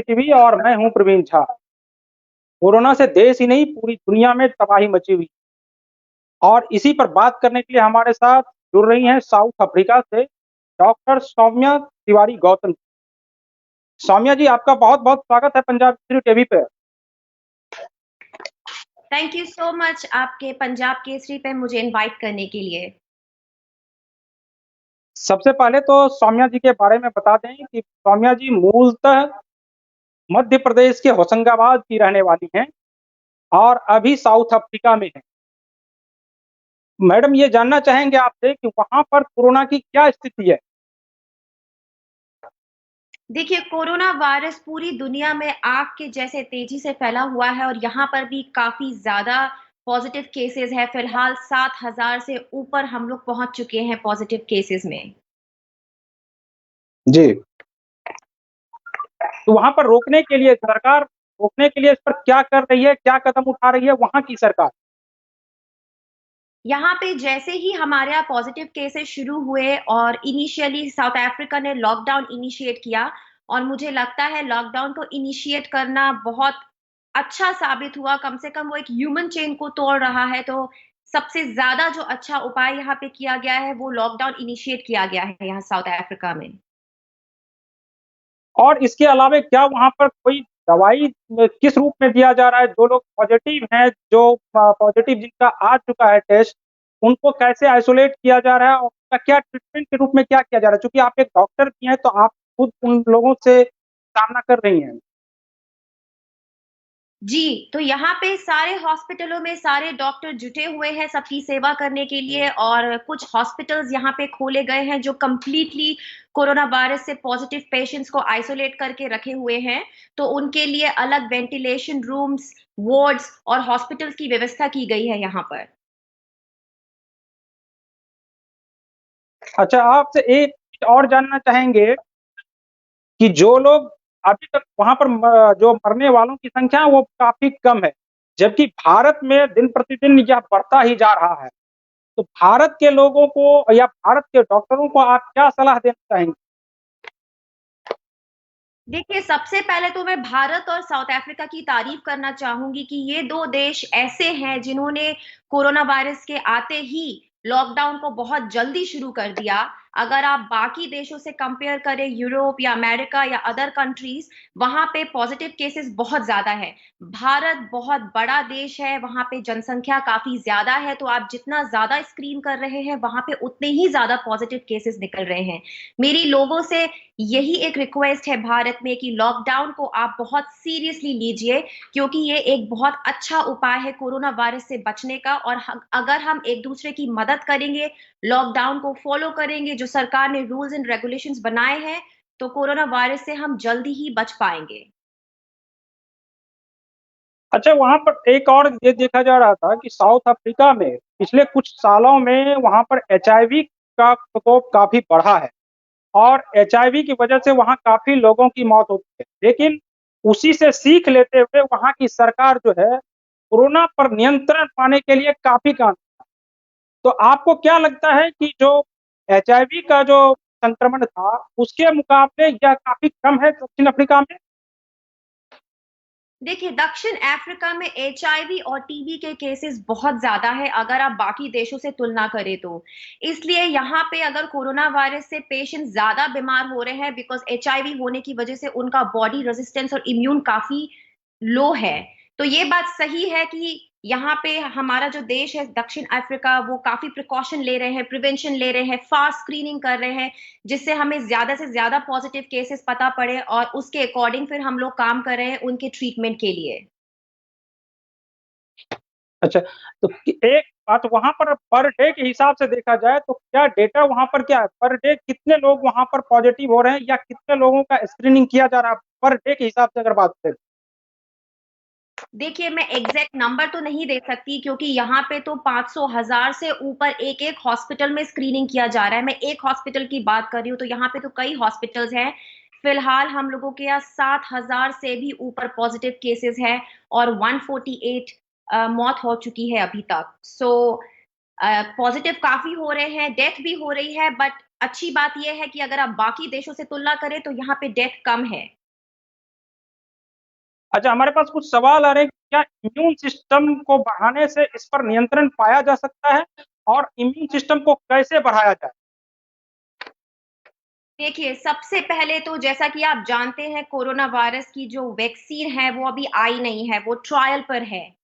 TV और मैं हूं प्रवीण झा। कोरोना से देश ही नहीं पूरी दुनिया में तबाही मची हुई और इसी पर बात करने के लिए हमारे साथ जुड़ रही हैं साउथ अफ्रीका से डॉक्टर सौम्या तिवारी गौतम। सौम्या जी, आपका बहुत बहुत स्वागत है पंजाब केसरी टीवी पे। थैंक यू सो मच आपके पंजाब केसरी पे मुझे इनवाइट करने के लिए। सबसे पहले तो सौम्या जी के बारे में बता दें कि सौम्या जी मूलतः मध्य प्रदेश के होशंगाबाद की रहने वाली हैं और अभी साउथ अफ्रीका में हैं। मैडम, ये जानना चाहेंगे आपसे कि वहां पर कोरोना की क्या स्थिति है। देखिए, कोरोना वायरस पूरी दुनिया में आग के जैसे तेजी से फैला हुआ है और यहाँ पर भी काफी ज्यादा पॉजिटिव केसेस है। फिलहाल 7,000 से ऊपर हम लोग पहुंच चुके हैं पॉजिटिव केसेस में। जी। तो वहां पर रोकने के लिए सरकार रोकने के लिए इस पर क्या कर रही है, क्या कदम उठा रही है वहां की सरकार। यहाँ पे जैसे ही हमारे यहाँ पॉजिटिव केसेस शुरू हुए और इनिशियली साउथ अफ्रीका ने लॉकडाउन इनिशिएट किया और मुझे लगता है लॉकडाउन को इनिशिएट करना बहुत अच्छा साबित हुआ। कम से कम वो एक ह्यूमन चेन को तोड़ रहा है। तो सबसे ज्यादा जो अच्छा उपाय यहाँ पे किया गया है वो लॉकडाउन इनिशिएट किया गया है यहाँ साउथ अफ्रीका में। और इसके अलावा क्या वहां पर कोई दवाई किस रूप में दिया जा रहा है। जो लोग पॉजिटिव हैं, जो पॉजिटिव जिनका आ चुका है टेस्ट, उनको कैसे आइसोलेट किया जा रहा है और उनका क्या ट्रीटमेंट के रूप में क्या किया जा रहा है। क्योंकि आप एक डॉक्टर भी हैं तो आप खुद उन लोगों से सामना कर रही हैं। जी, तो यहाँ पे सारे हॉस्पिटलों में सारे डॉक्टर जुटे हुए हैं सबकी सेवा करने के लिए और कुछ हॉस्पिटल्स यहाँ पे खोले गए हैं जो कंप्लीटली कोरोना वायरस से पॉजिटिव पेशेंट्स को आइसोलेट करके रखे हुए हैं। तो उनके लिए अलग वेंटिलेशन रूम्स, वार्ड्स और हॉस्पिटल्स की व्यवस्था की गई है यहाँ पर। अच्छा, आपसे एक चीज और जानना चाहेंगे कि जो लोग अभी तक वहां पर जो मरने वालों की संख्या है वो काफी कम है, जबकि भारत में दिन प्रतिदिन यह बढ़ता ही जा रहा है। तो भारत के लोगों को या भारत के डॉक्टरों को आप क्या सलाह देना चाहेंगे। देखिए, सबसे पहले तो मैं भारत और साउथ अफ्रीका की तारीफ करना चाहूंगी कि ये दो देश ऐसे हैं जिन्होंने कोरोना वायरस के आते ही लॉकडाउन को बहुत जल्दी शुरू कर दिया। अगर आप बाकी देशों से कंपेयर करें, यूरोप या अमेरिका या अदर कंट्रीज, वहां पे पॉजिटिव केसेस बहुत ज्यादा है। भारत बहुत बड़ा देश है, वहां पे जनसंख्या काफी ज्यादा है, तो आप जितना ज्यादा स्क्रीन कर रहे हैं वहां पे उतने ही ज्यादा पॉजिटिव केसेस निकल रहे हैं। मेरी लोगों से यही एक रिक्वेस्ट है भारत में कि लॉकडाउन को आप बहुत सीरियसली लीजिए, क्योंकि ये एक बहुत अच्छा उपाय है कोरोना वायरस से बचने का। और अगर हम एक दूसरे की मदद करेंगे, लॉकडाउन को फॉलो करेंगे, जो सरकार ने रूल्स एंड रेगुलेशंस बनाए हैं, तो कोरोना वायरस से हम जल्दी ही बच पाएंगे। अच्छा, वहां पर एक और ये देखा जा रहा था कि साउथ अफ्रीका में पिछले कुछ सालों में वहां पर एचआईवी का प्रकोप काफी बढ़ा है और एचआईवी की वजह से वहां काफी लोगों की मौत होती है। लेकिन उसी से सीख लेते हुए वहां की सरकार जो है कोरोना पर नियंत्रण पाने के लिए काफी काम। तो आपको क्या लगता है कि जो एचआईवी का जो संक्रमण था उसके मुकाबले यह काफी कम है दक्षिण अफ्रीका में। देखिए, दक्षिण अफ्रीका में एचआईवी और टीबी के केसेस बहुत ज्यादा है अगर आप बाकी देशों से तुलना करें तो। इसलिए यहाँ पे अगर कोरोना वायरस से पेशेंट ज्यादा बीमार हो रहे हैं, बिकॉज एचआईवी होने की वजह से उनका बॉडी रेजिस्टेंस और इम्यून काफी लो है। तो ये बात सही है कि यहाँ पे हमारा जो देश है दक्षिण अफ्रीका, वो काफी प्रिकॉशन ले रहे हैं, प्रिवेंशन ले रहे हैं, फास्ट स्क्रीनिंग कर रहे हैं, जिससे हमें ज्यादा से ज्यादा पॉजिटिव केसेस पता पड़े और उसके अकॉर्डिंग फिर हम लोग काम कर रहे हैं उनके ट्रीटमेंट के लिए। अच्छा, तो एक बात वहां पर डे के हिसाब से देखा जाए तो क्या डेटा वहां पर क्या है, पर डे कितने लोग वहां पर पॉजिटिव हो रहे हैं या कितने लोगों का स्क्रीनिंग किया जा रहा है पर डे के हिसाब से अगर बात करें। देखिए, मैं एग्जैक्ट नंबर तो नहीं दे सकती क्योंकि यहाँ पे तो 500 हजार से ऊपर एक एक हॉस्पिटल में स्क्रीनिंग किया जा रहा है। मैं एक हॉस्पिटल की बात कर रही हूँ, तो यहाँ पे तो कई हॉस्पिटल्स हैं। फिलहाल हम लोगों के यहाँ 7,000 से भी ऊपर पॉजिटिव केसेस हैं और 148 मौत हो चुकी है अभी तक। सो पॉजिटिव काफी हो रहे हैं, डेथ भी हो रही है, बट अच्छी बात यह है कि अगर आप बाकी देशों से तुलना करें तो यहाँ पे डेथ कम है। अच्छा, हमारे पास कुछ सवाल आ रहे हैं, क्या इम्यून सिस्टम को बढ़ाने से इस पर नियंत्रण पाया जा सकता है और इम्यून सिस्टम को कैसे बढ़ाया जाए? देखिए, सबसे पहले तो जैसा कि आप जानते हैं कोरोना वायरस की जो वैक्सीन है वो अभी आई नहीं है, वो ट्रायल पर है।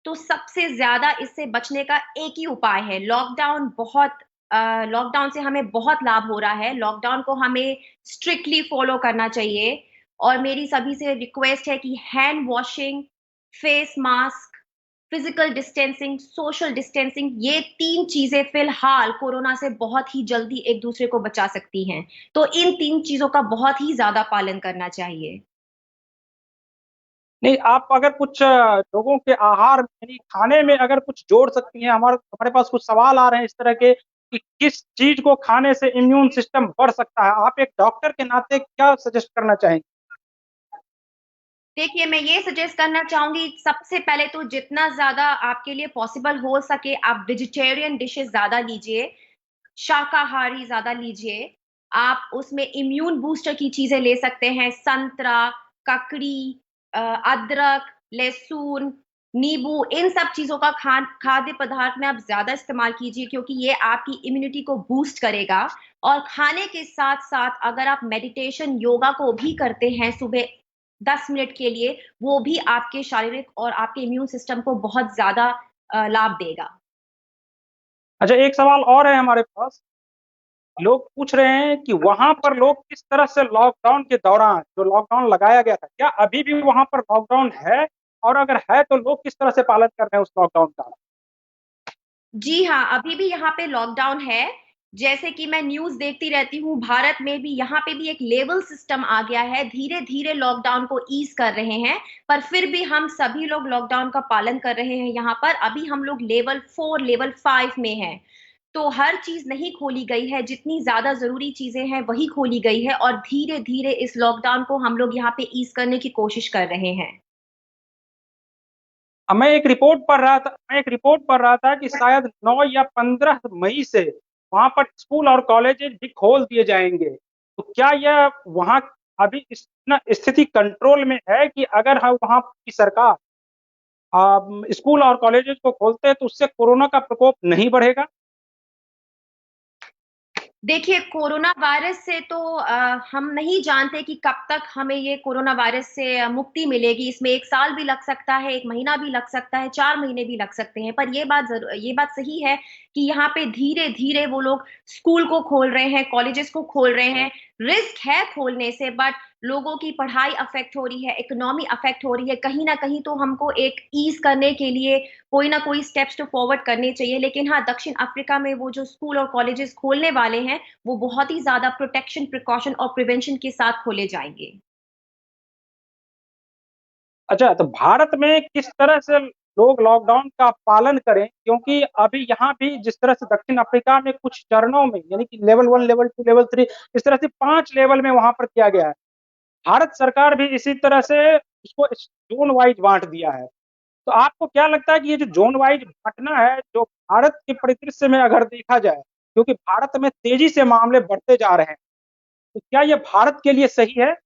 तो सबसे ज़्यादा इससे बचने का एक ही उपाय है, लॉकडाउन से हमें बहुत लाभ हो रहा है, लॉकडाउन को हमें स्ट्रिक्टली फ़ॉलो करना चाहिए और मेरी सभी से रिक्वेस्ट है कि hand washing, face mask, physical distancing, social distancing ये 3 चीज़ें फ़िलहाल कोरोना से बहुत ही जल्दी एक-दूसरे को बचा सकती हैं। तो इन 3 चीज़ों का बहुत ही ज़्यादा पालन करना चाहिए। नहीं, आप अगर कुछ लोगों के आहार यानी खाने में अगर कुछ जोड़ सकती हैं, हमारे हमारे पास कुछ सवाल आ रहे हैं इस तरह के कि किस चीज़ को खाने से इम्यून सिस्टम बढ़ सकता है? आप एक डॉक्टर के नाते क्या सजेस्ट करना चाहेंगी? देखिए, मैं ये सजेस्ट करना चाहूँगी सबसे पहले तो जितना ज़्यादा आपके लिए पॉसिबल हो सके आप वेजिटेरियन डिशेज़ ज़्यादा लीजिए, शाकाहारी ज़्यादा लीजिए। आप उसमें इम्यून बूस्टर की चीज़ें ले सकते हैं, संतरा, ककड़ी अदरक, लहसुन, नींबू इन सब चीज़ों का खाद्य पदार्थ में आप ज़्यादा इस्तेमाल कीजिए क्योंकि ये आपकी इम्यूनिटी को बूस्ट करेगा और खाने के साथ-साथ अगर आप मेडिटेशन, योगा को भी करते हैं सुबह 10 मिनट के लिए, वो भी आपके शारीरिक और आपके इम्यून सिस्टम को बहुत ज़्यादा लाभ देगा। अच्छा, एक सवाल और है हमारे पास। लोग पूछ रहे हैं कि वहाँ पर लोग किस तरह से लॉकडाउन के दौरान जो लॉकडाउन लगाया गया था, क्या अभी भी वहाँ पर लॉकडाउन है? और अगर है तो लोग किस तरह से पालन कर रहे हैं उस लॉकडाउन का? जी हाँ, अभी भी यहाँ पे लॉकडाउन है। जैसे कि मैं न्यूज़ देखती रहती हूँ, भारत में भी यहाँ पे भी एक लेवल सिस्टम आ गया है, धीरे-धीरे लॉकडाउन को ईज़ कर रहे हैं, पर फिर भी हम सभी लोग लॉकडाउन का पालन कर रहे हैं यहाँ पर। अभी हम लोग लेवल 4, लेवल 5 में हैं। तो हर चीज़ नहीं खोली गई है, जितनी ज़्यादा ज़रूरी चीज़ें हैं, वही खोली गई है और धीरे-धीरे इस लॉकडाउन को हम लोग यहाँ पे ईज़ करने की कोशिश कर रहे हैं। मैं एक रिपोर्ट पढ़ रहा था कि शायद 9 या 15 मई से वहाँ पर स्कूल और कॉलेजेस भी खोल दिए जाएँगे। तो क्या यह वहाँ अभी स्थिति कंट्रोल में है कि अगर हम वहाँ की सरकार स्कूल और कॉलेजेस को खोलते हैं तो उससे कोरोना का प्रकोप नहीं बढ़ेगा? देखिए, कोरोना वायरस से तो हम नहीं जानते कि कब तक हमें ये कोरोना वायरस से मुक्ति मिलेगी। इसमें 1 साल भी लग सकता है, 1 महीना भी लग सकता है, 4 महीने भी लग सकते हैं। पर ये बात सही है कि यहाँ पे धीरे-धीरे वो लोग स्कूल को खोल रहे हैं, कॉलेजेस को खोल रहे हैं। रिस्क है खोलने से बट लोगों की पढ़ाई अफ़ेक्ट हो रही है, इकोनॉमी अफ़ेक्ट हो रही है। कहीं न कहीं तो हमको एक ईज़ करने के लिए कोई ना कोई स्टेप्स तो फॉरवर्ड करने चाहिए। लेकिन हाँ, दक्षिण अफ्रीका में वो जो स्कूल और कॉलेजेस खोलने वाले हैं, वो बहुत ही ज़्यादा प्रोटेक्शन, प्रिकॉशन और प्रिवेंशन के साथ खोले जाएँगे। अच्छा, तो भारत में किस तरह से लोग लॉकडाउन का पालन करें? क्योंकि अभी यहाँ भी जिस तरह से दक्षिण अफ्रीका में कुछ चरणों में यानी कि लेवल 1, लेवल 2, लेवल 3 इस तरह से 5 लेवल में वहाँ पर किया गया है। भारत सरकार भी इसी तरह से इसको ज़ोन वाइज़ बाँट दिया है। तो आपको क्या लगता है कि ये जो ज़ोन वाइज़ बाँटना है, जो भारत के परिदृश्य में अगर देखा जाए, क्योंकि भारत में तेज़ी से मामले बढ़ते जा रहे हैं, तो क्या ये भारत के लिए सही है?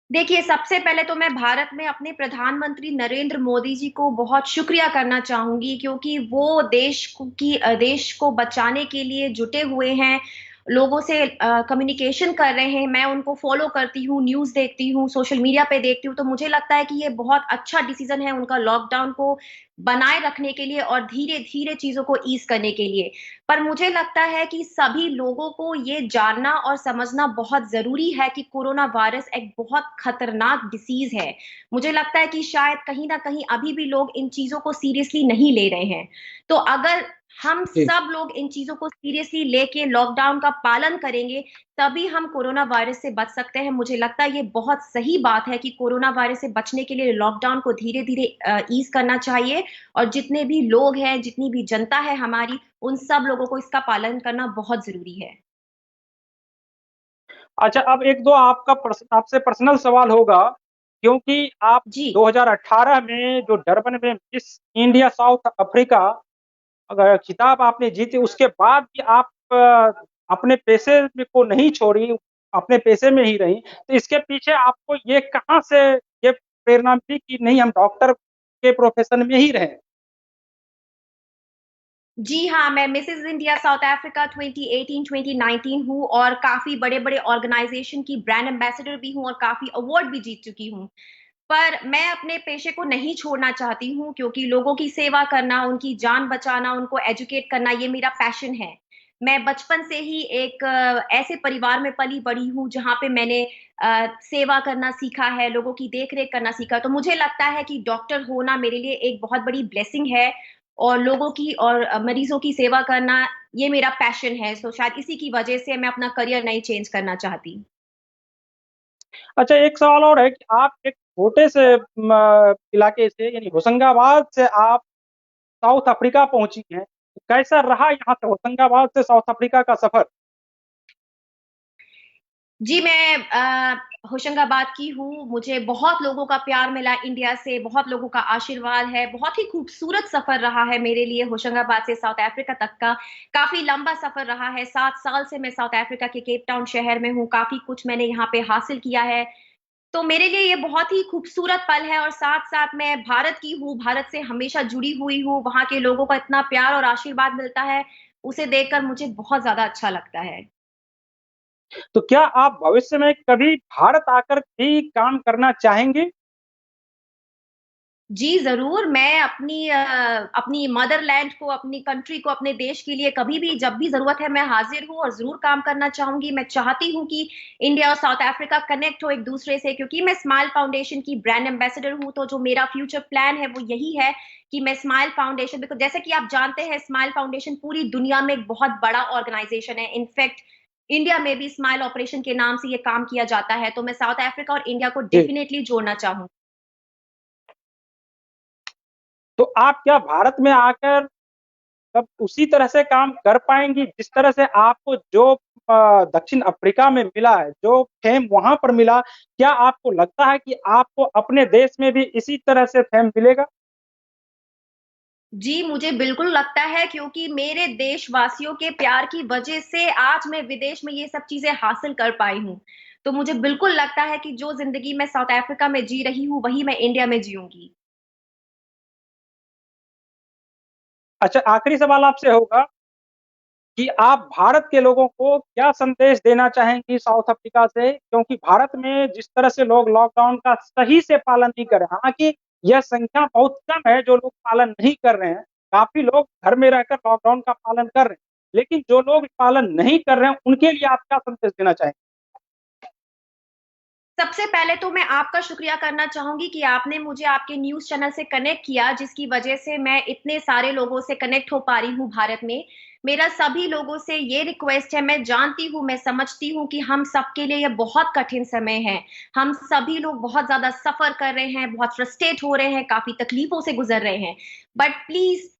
देखिए, सबसे पहले तो मैं भारत में अपने प्रधानमंत्री नरेंद्र मोदी जी को बहुत शुक्रिया करना चाहूँगी क्योंकि वो देश को बचाने के लिए जुटे हुए हैं, लोगों से कम्युनिकेशन कर रहे हैं। मैं उनको फ़ॉलो करती हूँ, न्यूज़ देखती हूँ, सोशल मीडिया पे देखती हूँ, तो मुझे लगता है कि ये बहुत अच्छा डिसीज़न है उनका लॉकडाउन को बनाए रखने के लिए और धीरे-धीरे चीज़ों को ईज़ करने के लिए। पर मुझे लगता है कि सभी लोगों को ये जानना और समझना बहुत ज़रूरी है कि कोरोना वायरस एक बहुत खतरनाक डिसीज़ है। मुझे लगता है कि शायद कहीं न कहीं अभी भी लोग इन चीज़ों को सीरियसली नहीं ले रहे हैं। तो अगर हम जी। सब लोग इन चीज़ों को सीरियसली लेके लॉकडाउन का पालन करेंगे, तभी हम कोरोना वायरस से बच सकते हैं। मुझे लगता है ये बहुत सही बात है कि कोरोना वायरस से बचने के लिए लॉकडाउन को धीरे-धीरे ईज़ करना चाहिए और जितने भी लोग हैं, जितनी भी जनता है हमारी, उन सब लोगों को इसका पालन करना बहुत ज़रूरी है। अच्छा, अब 1-2 आपसे पर्सनल सवाल होगा, क्योंकि आप जी। 2018 में जो डरबन में मिस इंडिया साउथ अफ्रीका खिताब आपने जीते, उसके बाद भी आप अपने पेशे में को नहीं छोड़ी, अपने पेशे में ही रहीं, तो इसके पीछे आपको ये कहाँ से ये प्रेरणा मिली कि नहीं हम डॉक्टर के प्रोफ़ेशन में ही रहें? जी हाँ, मैं मिसेज़ इंडिया साउथ अफ्रीका 2018-2019 हूँ और काफ़ी बड़े-बड़े ऑर्गनाइज़ेशन की ब्रांड एम्बेसडर भी हूँ और काफ़ी अवार्ड भी जीत चुकी हूँ। पर मैं अपने पेशे को नहीं छोड़ना चाहती हूँ क्योंकि लोगों की सेवा करना, उनकी जान बचाना, उनको एजुकेट करना ये मेरा पैशन है। मैं बचपन से ही एक ऐसे परिवार में पली-बड़ी हूँ जहाँ पे मैंने सेवा करना सीखा है, लोगों की देख-रेख करना सीखा। तो मुझे लगता है कि डॉक्टर होना मेरे लिए एक बहुत बड़ी ब्लेसिंग है और लोगों की और मरीज़ों की सेवा करना ये मेरा पैशन है। सो शायद इसी की वजह से मैं अपना करियर नहीं चेंज करना चाहती। अच्छा, एक सवाल और है कि आप एक छोटे से इलाके से यानी होशंगाबाद से आप साउथ अफ्रीका पहुँची हैं। कैसा रहा यहाँ से होशंगाबाद से साउथ अफ्रीका का सफ़र? जी, मैं होशंगाबाद की हूँ। मुझे बहुत लोगों का प्यार मिला इंडिया से, बहुत लोगों का आशीर्वाद है। बहुत ही खूबसूरत सफ़र रहा है मेरे लिए होशंगाबाद से साउथ अफ्रीका तक का। काफ़ी लंबा सफ़र रहा है, 7 साल से मैं साउथ अफ्रीका के केप टाउन शहर में हूँ। काफ़ी कुछ मैंने यहाँ पे हासिल किया है। तो मेरे लिए ये बहुत ही खूबसूरत पल है और साथ-साथ मैं भारत की हूँ, भारत से हमेशा जुड़ी हुई हूँ। वहाँ के लोगों का इतना प्यार और आशीर्वाद मिलता है, उसे देखकर मुझे बहुत ज़्यादा अच्छा लगता है। तो क्या आप भविष्य में कभी भारत आकर भी काम करना चाहेंगे? जी, ज़रूर। मैं अपनी मदरलैंड को, अपनी कंट्री को, अपने देश के लिए कभी भी जब भी ज़रूरत है मैं हाज़िर हूँ और ज़रूर काम करना चाहूँगी। मैं चाहती हूँ कि इंडिया और साउथ अफ्रीका कनेक्ट हो एक-दूसरे से क्योंकि मैं स्माइल फाउंडेशन की ब्रांड एम्बेसडर हूँ, तो जो मेरा फ्यूचर प्लान है वो यही है कि मैं स्माइल फाउंडेशन बिकॉज़ जैसे कि आप जानते हैं स्माइल फाउंडेशन पूरी दुनिया में एक बहुत बड़ा ऑर्गनाइज़ेशन है। इनफैक्ट इंडिया में भी स्माइल ऑपरेशन के नाम से ये काम किया जाता है, तो मैं साउथ अफ्रीका और इंडिया को जी। डेफ़िनिटली जोड़ना चाहूँ तो आप क्या भारत में आकर तब उसी तरह से काम कर पाएँगी जिस तरह से आपको जो दक्षिण अफ्रीका में मिला है, जो फ़ेम वहाँ पर मिला, क्या आपको लगता है कि आपको अपने देश में भी इसी तरह से फ़ेम मिलेगा? जी, मुझे बिल्कुल लगता है क्योंकि मेरे देशवासियों के प्यार की वजह से आज मैं विदेश में ये सब चीज़ें हासिल कर पाई हूँ। तो मुझे बिल्कुल लगता है कि जो ज़िंदगी मैं साउथ अफ्रीका में जी रही हूँ, वही मैं इंडिया में जीऊँगी। अच्छा, आखिरी सवाल आपसे होगा कि आप भारत के लोगों को क्या संदेश देना चाहेंगी साउथ अफ्रीका से? क्योंकि भारत में जिस तरह से लोग लॉकडाउन का सही से पालन नहीं कर रहे हैं, हालाँकि यह संख्या बहुत कम है जो लोग पालन नहीं कर रहे हैं। काफ़ी लोग घर में रहकर लॉकडाउन का पालन कर रहे हैं। लेकिन जो लोग पालन नहीं कर रहे हैं, उनके लिए आप क्या संदेश देना चाहेंगे? सबसे पहले तो मैं आपका शुक्रिया करना चाहूँगी कि आपने मुझे आपके न्यूज़ चैनल से कनेक्ट किया, जिसकी वजह से मैं इतने सारे लोगों से कनेक्ट हो पा रही हूँ भारत में। मेरा सभी लोगों से ये रिक्वेस्ट है, मैं जानती हूँ, मैं समझती हूँ कि हम सबके लिए ये बहुत कठिन समय है। हम सभी लोग बहुत ज़्यादा सफ़र कर रहे हैं, बहुत फ्रस्ट्रेट हो रहे हैं, काफ़ी तकलीफ़ों से गुज़र रहे हैं। बट प्लीज़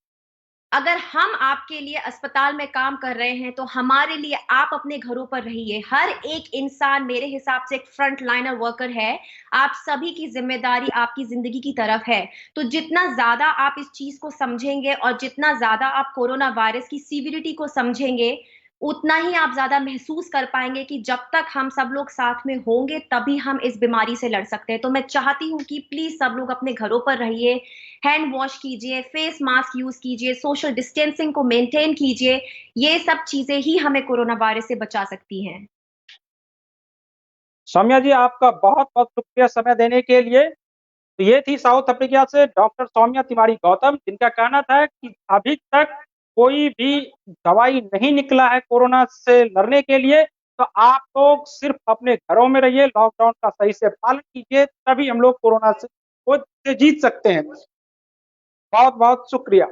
अगर हम आपके लिए अस्पताल में काम कर रहे हैं, तो हमारे लिए आप अपने घरों पर रहिए। हर एक इंसान मेरे हिसाब से एक फ्रंट लाइनर वर्कर है। आप सभी की ज़िम्मेदारी आपकी ज़िंदगी की तरफ है। तो जितना ज़्यादा आप इस चीज़ को समझेंगे और जितना ज़्यादा आप कोरोना वायरस की सीवियरिटी को समझेंगे, उतना ही आप ज़्यादा महसूस कर पाएँगे कि जब तक हम सब लोग साथ में होंगे, तभी हम इस बीमारी से लड़ सकते हैं। तो मैं चाहती हूँ कि प्लीज़ सब लोग अपने घरों पर रहिए, हैंड वॉश कीजिए, फेस मास्क यूज़ कीजिए, सोशल डिस्टेंसिंग को मेंटेन कीजिए। ये सब चीज़ें ही हमें कोरोना वायरस से बचा सकती हैं। सौम्या जी, आपका बहुत-बहुत शुक्रिया समय देने के लिए। तो ये थी साउथ अफ्रीका से डॉक्टर सौम्या तिवारी गौतम, जिनका कहना था कि अभी तक कोई भी दवाई नहीं निकला है कोरोना से लड़ने के लिए, तो आप लोग सिर्फ़ अपने घरों में रहिए, लॉकडाउन का सही से पालन कीजिए, तभी हम लोग कोरोना से को जीत सकते हैं। बहुत-बहुत शुक्रिया।